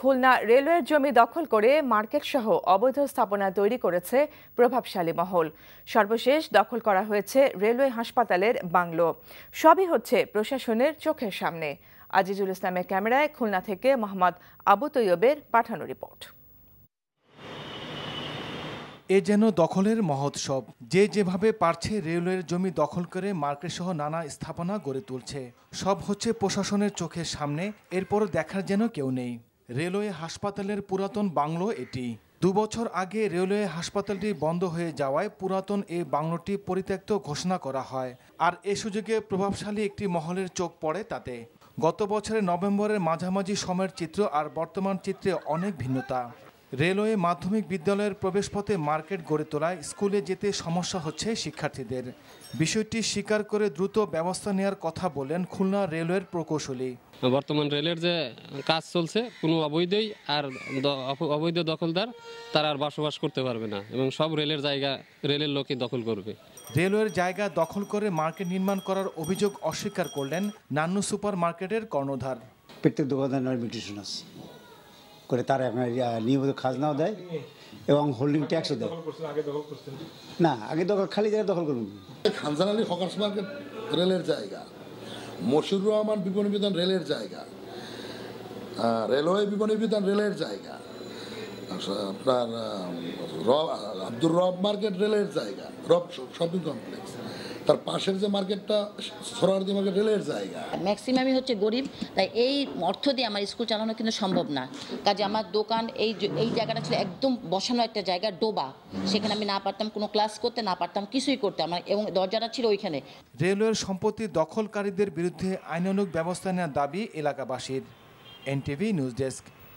খুলনা রেলওয়ের জমি দখল করে মার্কেট সহ অবৈধ স্থাপনা তৈরি করেছে প্রভাবশালী মহল। সর্বশেষ দখল করা হয়েছে রেলওয়ে হাসপাতালের বাংলো। সবই হচ্ছে প্রশাসনের চোখের সামনে। আজিজুল ইসলামের ক্যামেরায় খুলনা থেকে মোহাম্মদ আবু তৈয়বের পাঠানো রিপোর্ট। এ যেন দখলের মহোৎসব। যে যেভাবে পারছে রেলওয়ের জমি দখল করে মার্কেট সহ নানা স্থাপনা গড়ে তুলছে। সব হচ্ছে প্রশাসনের চোখের সামনে, এরপরও দেখার যেন কেউ নেই। রেলওয়ে হাসপাতালের পুরাতন বাংলো এটি। 2 বছর আগে রেলওয়ে হাসপাতালটি বন্ধ হয়ে যাওয়ায় পুরাতন এই বাংলোটি পরিত্যক্ত ঘোষণা করা হয়। আর এ সুযোগে প্রভাবশালী একটি মহলের চোখ পড়ে তাতে। গত বছরের নভেম্বরের মাঝামাঝি সময়ের চিত্র আর বর্তমান চিত্রে অনেক ভিন্নতা। রেলওয়ে মাধ্যমিক বিদ্যালয়ের প্রবেশপথে মার্কেট গড়ে তোলায় স্কুলে যেতে সমস্যা হচ্ছে শিক্ষার্থীদের। বিষয়টি স্বীকার করে দ্রুত ব্যবস্থা নেওয়ার কথা বলেন খুলনা রেলওয়ের প্রকৌশলী। বর্তমান রেলের যে কাজ চলছে, কোনো অবৈধই আর অবৈধ দখলদার তারা আর বসবাস করতে পারবে না এবং সব রেলের জায়গা রেলের লোকই দখল করবে। রেলওয়ের জায়গা দখল করে মার্কেট নির্মাণ করার অভিযোগ অস্বীকার করলেন নান্নু সুপার মার্কেটের কর্ণধার। প্রত্যেক দোকানদার মিউটেশন আছে করে তারা নিয়মিত খাজনাও দেয় এবং হোল্ডিং ট্যাক্সও দেয়। না, আগে দখল খালি জায়গা দখল করুন। খানজান আলী হকার্স মার্কেট রেলের জায়গা, মশিউর রহমান বিপণী বিতান রেলের জায়গা, রেলওয়ে বিপণী বিতান রেলের জায়গা, আপনার আব্দুর রব মার্কেট রেলের জায়গা, রব শপিং কমপ্লেক্স, তার পাশের যে মার্কেটটা সোহরাওয়ার্দী মার্কেট রেলের জায়গা। ম্যাক্সিমামই হচ্ছে গরিব, তাই এই অর্থ দিয়ে আমার স্কুল চালানো কিন্তু সম্ভব না। কাজে আমার দোকান এই জায়গাটা ছিল একদম বসানো একটা জায়গা, ডোবা। সেখানে আমি না পারতাম কোনো ক্লাস করতে, না পারতাম কিছুই করতে, আমার এবং দরজাটা ছিল ওইখানে। রেলওয়ের সম্পত্তি দখলকারীদের বিরুদ্ধে আইনানুগ ব্যবস্থা নেওয়ার দাবি এলাকাবাসীর। NTV news desk.